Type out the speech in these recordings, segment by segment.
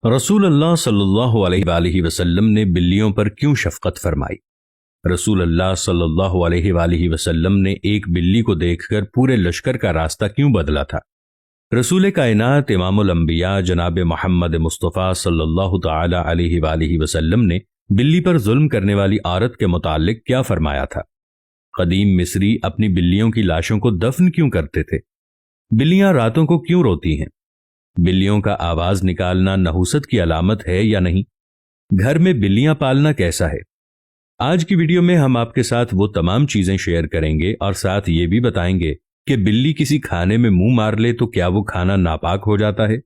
रसूल अल्लाह सल्लल्लाहु अलैहि वसल्लम ने बिल्लियों पर क्यों शफकत फरमाई। रसूल अल्लाह सल्लल्लाहु अलैहि वसल्लम ने एक बिल्ली को देखकर पूरे लश्कर का रास्ता क्यों बदला था। रसूल कायनात इमामुल अंबिया जनाब मोहम्मद मुस्तफ़ा सल्लल्लाहु ताला अलैहि वसल्लम ने बिल्ली पर जुल्म करने वाली औरत के मुतालिक क्या फरमाया था। कदीम मिस्री अपनी बिल्लियों की लाशों को दफन क्यों करते थे। बिल्लियां रातों को क्यों रोती हैं। बिल्लियों का आवाज निकालना नहुसत की अलामत है या नहीं। घर में बिल्लियां पालना कैसा है। आज की वीडियो में हम आपके साथ वो तमाम चीजें शेयर करेंगे और साथ ये भी बताएंगे कि बिल्ली किसी खाने में मुंह मार ले तो क्या वो खाना नापाक हो जाता है।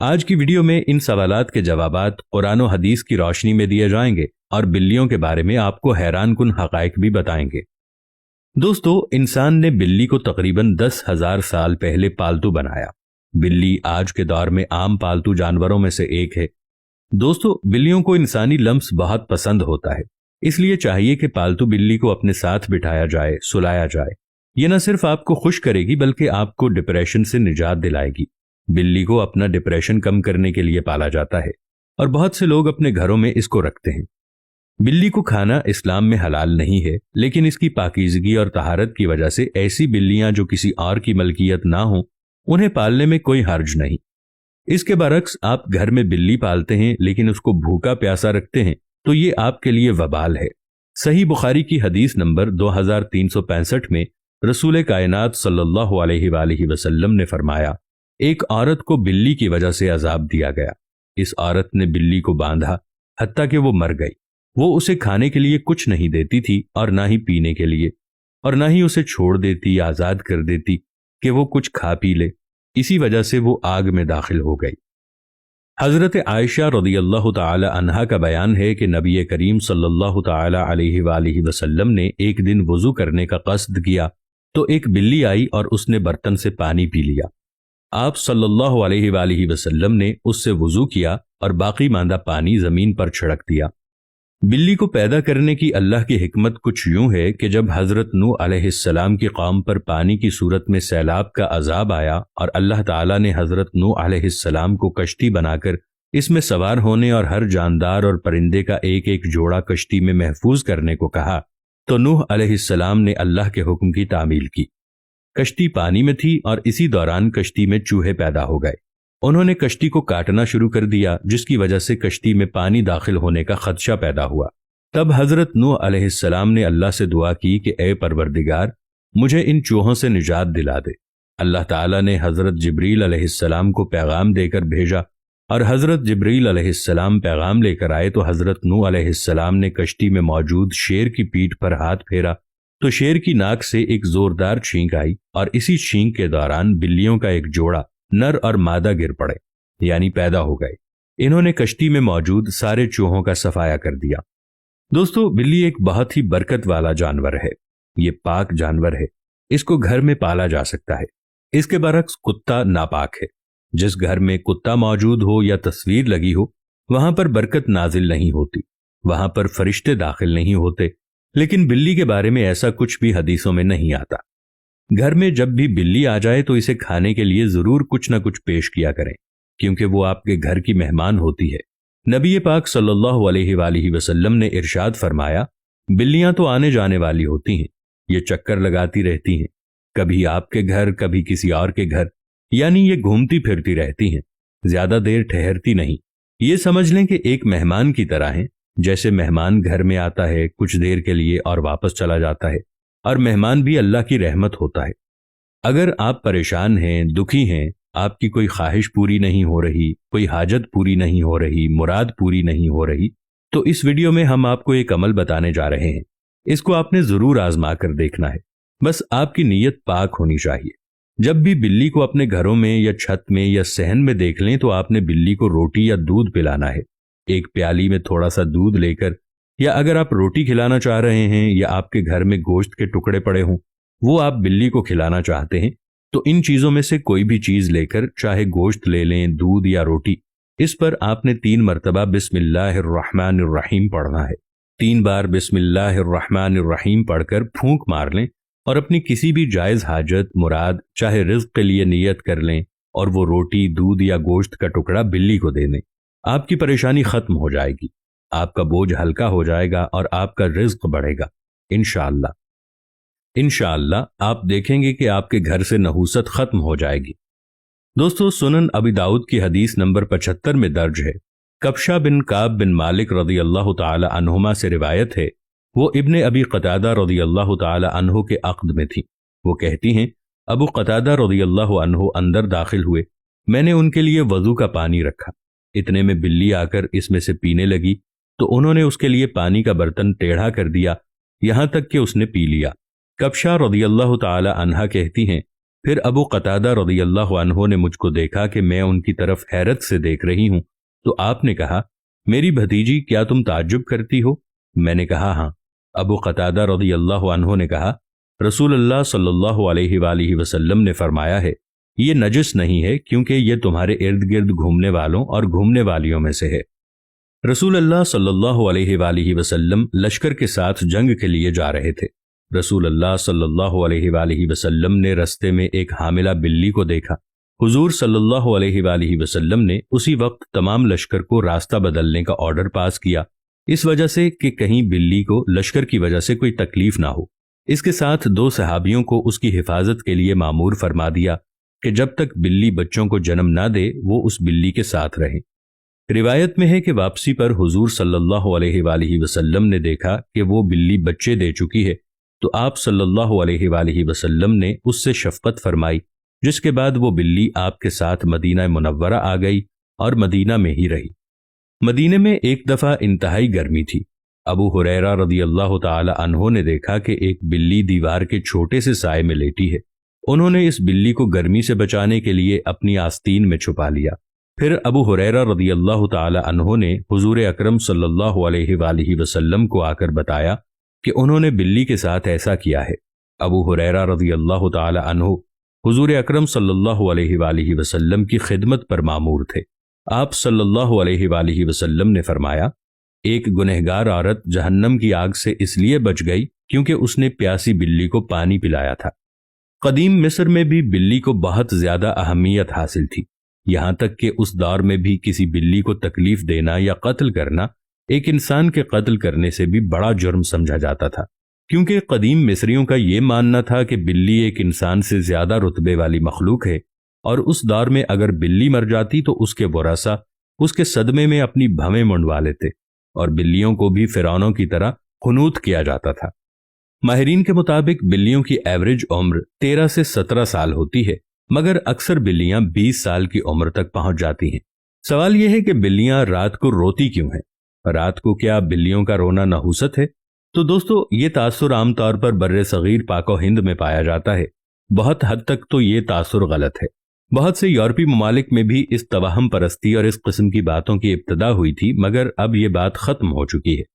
आज की वीडियो में इन सवालात के जवाबात कुरान और हदीस की रोशनी में दिए जाएंगे और बिल्लियों के बारे में आपको हैरान कुन हकायक भी बताएंगे। दोस्तों, इंसान ने बिल्ली को तकरीबन 10,000 साल पहले पालतू बनाया। बिल्ली आज के दौर में आम पालतू जानवरों में से एक है। दोस्तों, बिल्लियों को इंसानी लम्स बहुत पसंद होता है, इसलिए चाहिए कि पालतू बिल्ली को अपने साथ बिठाया जाए, सुलाया जाए। ये न सिर्फ आपको खुश करेगी बल्कि आपको डिप्रेशन से निजात दिलाएगी। बिल्ली को अपना डिप्रेशन कम करने के लिए पाला जाता है और बहुत से लोग अपने घरों में इसको रखते हैं। बिल्ली को खाना इस्लाम में हलाल नहीं है, लेकिन इसकी पाकीज़गी और तहारत की वजह से ऐसी बिल्लियां जो किसी और की मलकियत ना हो उन्हें पालने में कोई हर्ज नहीं। इसके बरक्स आप घर में बिल्ली पालते हैं लेकिन उसको भूखा प्यासा रखते हैं तो ये आपके लिए वबाल है। सही बुखारी की हदीस नंबर 2365 में रसूल कायनात सल्लल्लाहु अलैहि वसल्लम ने फरमाया, एक औरत को बिल्ली की वजह से अजाब दिया गया। इस औरत ने बिल्ली को बांधा हत्ता कि वो मर गई। वो उसे खाने के लिए कुछ नहीं देती थी और ना ही पीने के लिए, और ना ही उसे छोड़ देती या आजाद कर देती कि वो कुछ खा पी ले। इसी वजह से वो आग में दाखिल हो गई। हजरत आयशा रदियल्लाहु ताला अन्हा का बयान है कि नबी करीम सल्लल्लाहु ताला अलैहि वसल्लम ने एक दिन वुजू करने का कस्द किया तो एक बिल्ली आई और उसने बर्तन से पानी पी लिया। आप सल्लल्लाहु अलैहि वसल्लम ने उससे वुजू किया और बाकी मांदा पानी जमीन पर छिड़क दिया। बिल्ली को पैदा करने की अल्लाह की हिकमत कुछ यूं है कि जब हजरत नूह अलैहिस्सलाम की कौम पर पानी की सूरत में सैलाब का अजाब आया और अल्लाह ताला ने हजरत नूह अलैहिस्सलाम को कश्ती बनाकर इसमें सवार होने और हर जानदार और परिंदे का एक एक जोड़ा कश्ती में महफूज करने को कहा, तो नूह अलैहिस्सलाम ने अल्लाह के हुक्म की तामील की। कश्ती पानी में थी और इसी दौरान कश्ती में चूहे पैदा हो गए। उन्होंने कश्ती को काटना शुरू कर दिया, जिसकी वजह से कश्ती में पानी दाखिल होने का खदशा पैदा हुआ। तब हजरत नूह अलैहिस्सलाम ने अल्लाह से दुआ की कि ए परवरदिगार, मुझे इन चूहों से निजात दिला दे। अल्लाह ताला ने हजरत जिब्रील अलैहिस्सलाम को पैगाम देकर भेजा और हजरत जिब्रील अलैहिस्सलाम पैगाम लेकर आए तो हजरत नूह अलैहिस्सलाम ने कश्ती में मौजूद शेर की पीठ पर हाथ फेरा तो शेर की नाक से एक जोरदार छींक आई और इसी छींक के दौरान बिल्लियों का एक जोड़ा नर और मादा गिर पड़े, यानी पैदा हो गए। इन्होंने कश्ती में मौजूद सारे चूहों का सफाया कर दिया। दोस्तों, बिल्ली एक बहुत ही बरकत वाला जानवर है। ये पाक जानवर है, इसको घर में पाला जा सकता है। इसके बरक्स कुत्ता नापाक है। जिस घर में कुत्ता मौजूद हो या तस्वीर लगी हो वहां पर बरकत नाजिल नहीं होती, वहां पर फरिश्ते दाखिल नहीं होते। लेकिन बिल्ली के बारे में ऐसा कुछ भी हदीसों में नहीं आता। घर में जब भी बिल्ली आ जाए तो इसे खाने के लिए जरूर कुछ न कुछ पेश किया करें, क्योंकि वो आपके घर की मेहमान होती है। नबी पाक सल्लल्लाहु अलैहि वसल्लम ने इरशाद फरमाया, बिल्लियां तो आने जाने वाली होती हैं, ये चक्कर लगाती रहती हैं, कभी आपके घर कभी किसी और के घर, यानी ये घूमती फिरती रहती हैं, ज्यादा देर ठहरती नहीं। ये समझ लें कि एक मेहमान की तरह हैं। जैसे मेहमान घर में आता है कुछ देर के लिए और वापस चला जाता है, और मेहमान भी अल्लाह की रहमत होता है। अगर आप परेशान हैं, दुखी हैं, आपकी कोई ख्वाहिश पूरी नहीं हो रही, कोई हाजत पूरी नहीं हो रही, मुराद पूरी नहीं हो रही, तो इस वीडियो में हम आपको एक अमल बताने जा रहे हैं। इसको आपने जरूर आजमा कर देखना है। बस आपकी नीयत पाक होनी चाहिए। जब भी बिल्ली को अपने घरों में या छत में या सहन में देख लें तो आपने बिल्ली को रोटी या दूध पिलाना है। एक प्याली में थोड़ा सा दूध लेकर, या अगर आप रोटी खिलाना चाह रहे हैं या आपके घर में गोश्त के टुकड़े पड़े हों वो आप बिल्ली को खिलाना चाहते हैं, तो इन चीजों में से कोई भी चीज लेकर, चाहे गोश्त ले लें, दूध या रोटी, इस पर आपने 3 मरतबा बिस्मिल्लाहिर्रहमानिर्रहीम पढ़ना है। 3 बार बिस्मिल्लाहिर्रहमानिर्रहीम पढ़कर फूंक मार लें और अपनी किसी भी जायज हाजत, मुराद, चाहे रिज्क के लिए नियत कर लें और वो रोटी, दूध या गोश्त का टुकड़ा बिल्ली को दे दें। آپ کی پریشانی ختم ہو جائے گی، آپ کا بوجھ ہلکا ہو جائے گا اور آپ کا رزق بڑھے گا انشاءاللہ۔ انشاءاللہ آپ دیکھیں گے کہ آپ کے گھر سے نحوست ختم ہو جائے گی۔ دوستو، سنن ابی داؤد کی حدیث نمبر 75 میں درج ہے، کبشہ بن کعب بن مالک رضی اللہ تعالی عنہما سے روایت ہے، وہ ابن ابی قتادہ رضی اللہ تعالی عنہ کے عقد میں تھی۔ وہ کہتی ہیں، ابو قتادہ رضی اللہ عنہ اندر داخل ہوئے، میں نے ان کے لیے وضو کا پانی رکھا، اتنے میں بلی آ کر اس میں سے پینے لگی تو انہوں نے اس کے لیے پانی کا برتن ٹیڑھا کر دیا یہاں تک کہ اس نے پی لیا۔ کبشہ رضی اللہ تعالی عنہا کہتی ہیں، پھر ابو قتادہ رضی اللہ عنہ نے مجھ کو دیکھا کہ میں ان کی طرف حیرت سے دیکھ رہی ہوں، تو آپ نے کہا، میری بھتیجی کیا تم تعجب کرتی ہو؟ میں نے کہا ہاں۔ ابو قتادہ رضی اللہ عنہ نے کہا، رسول اللہ صلی اللہ علیہ وآلہ وسلم نے فرمایا ہے، یہ نجس نہیں ہے کیونکہ یہ تمہارے ارد گرد گھومنے والوں اور گھومنے والیوں میں سے ہے۔ رسول اللہ صلی اللہ علیہ وآلہ وسلم لشکر کے ساتھ جنگ کے لیے جا رہے تھے۔ رسول اللہ صلی اللہ علیہ وآلہ وسلم نے رستے میں ایک حاملہ بلی کو دیکھا۔ حضور صلی اللہ علیہ وآلہ وسلم نے اسی وقت تمام لشکر کو راستہ بدلنے کا آرڈر پاس کیا، اس وجہ سے کہ کہیں بلی کو لشکر کی وجہ سے کوئی تکلیف نہ ہو۔ اس کے ساتھ 2 صحابیوں کو اس کی حفاظت کے لیے مامور فرما دیا کہ جب تک بلی بچوں کو جنم نہ دے وہ اس بلی کے ساتھ رہیں۔ روایت میں ہے کہ واپسی پر حضور صلی اللہ علیہ وآلہ وسلم نے دیکھا کہ وہ بلی بچے دے چکی ہے، تو آپ صلی اللہ علیہ وآلہ وسلم نے اس سے شفقت فرمائی، جس کے بعد وہ بلی آپ کے ساتھ مدینہ منورہ آ گئی اور مدینہ میں ہی رہی۔ مدینہ میں ایک دفعہ انتہائی گرمی تھی۔ ابو ہریرہ رضی اللہ تعالی عنہ نے دیکھا کہ ایک بلی دیوار کے چھوٹے سے سائے میں لیٹی ہے۔ انہوں نے اس بلی کو گرمی سے بچانے کے لیے اپنی آستین میں چھپا لیا۔ پھر ابو ہریرہ رضی اللہ تعالی عنہ نے حضور اکرم صلی اللہ علیہ وآلہ وسلم کو آ کر بتایا کہ انہوں نے بلی کے ساتھ ایسا کیا ہے۔ ابو ہریرہ رضی اللہ تعالی عنہ حضور اکرم صلی اللہ علیہ وآلہ وسلم کی خدمت پر مامور تھے۔ آپ صلی اللہ علیہ وآلہ وسلم نے فرمایا، ایک گنہگار عورت جہنم کی آگ سے اس لیے بچ گئی کیونکہ اس نے پیاسی بلی کو پانی پلایا تھا۔ قدیم مصر میں بھی بلی کو بہت زیادہ اہمیت حاصل تھی، یہاں تک کہ اس دور میں بھی کسی بلی کو تکلیف دینا یا قتل کرنا ایک انسان کے قتل کرنے سے بھی بڑا جرم سمجھا جاتا تھا، کیونکہ قدیم مصریوں کا یہ ماننا تھا کہ بلی ایک انسان سے زیادہ رتبے والی مخلوق ہے، اور اس دور میں اگر بلی مر جاتی تو اس کے ورثاء اس کے صدمے میں اپنی بھویں منڈوا لیتے، اور بلیوں کو بھی فرعونوں کی طرح قنوت کیا جاتا تھا۔ ماہرین کے مطابق بلیوں کی ایوریج عمر 13 سے 17 سال ہوتی ہے، مگر اکثر بلیاں 20 سال کی عمر تک پہنچ جاتی ہیں۔ سوال یہ ہے کہ بلیاں رات کو روتی کیوں ہیں؟ رات کو کیا بلیوں کا رونا نحوست ہے؟ تو دوستو، یہ تاثر عام طور پر بر صغیر پاک و ہند میں پایا جاتا ہے۔ بہت حد تک تو یہ تاثر غلط ہے۔ بہت سے یورپی ممالک میں بھی اس توہم پرستی اور اس قسم کی باتوں کی ابتدا ہوئی تھی، مگر اب یہ بات ختم ہو چکی ہے۔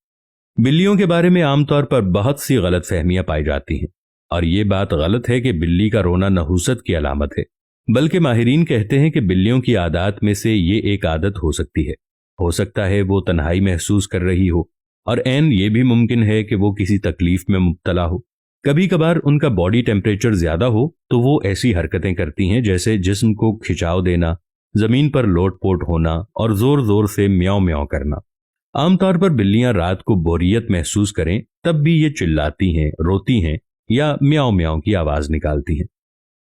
بلیوں کے بارے میں عام طور پر بہت سی غلط فہمیاں پائی جاتی ہیں، اور یہ بات غلط ہے کہ بلی کا رونا نحوست کی علامت ہے، بلکہ ماہرین کہتے ہیں کہ بلیوں کی عادات میں سے یہ ایک عادت ہو سکتی ہے۔ ہو سکتا ہے وہ تنہائی محسوس کر رہی ہو، اور عین یہ بھی ممکن ہے کہ وہ کسی تکلیف میں مبتلا ہو۔ کبھی کبھار ان کا باڈی ٹیمپریچر زیادہ ہو تو وہ ایسی حرکتیں کرتی ہیں جیسے جسم کو کھچاؤ دینا، زمین پر لوٹ پوٹ ہونا اور زور زور سے میاؤ میاؤ کرنا۔ عام طور پر بلیاں رات کو بوریت محسوس کریں تب بھی یہ چلاتی ہیں، روتی ہیں یا میاؤ میاؤ کی آواز نکالتی ہیں۔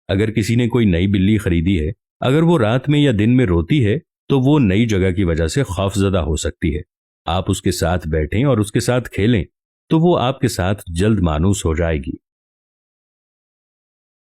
اگر کسی نے کوئی نئی بلی خریدی ہے، اگر وہ رات میں یا دن میں روتی ہے تو وہ نئی جگہ کی وجہ سے خوف زدہ ہو سکتی ہے۔ آپ اس کے ساتھ بیٹھیں اور اس کے ساتھ کھیلیں تو وہ آپ کے ساتھ جلد مانوس ہو جائے گی۔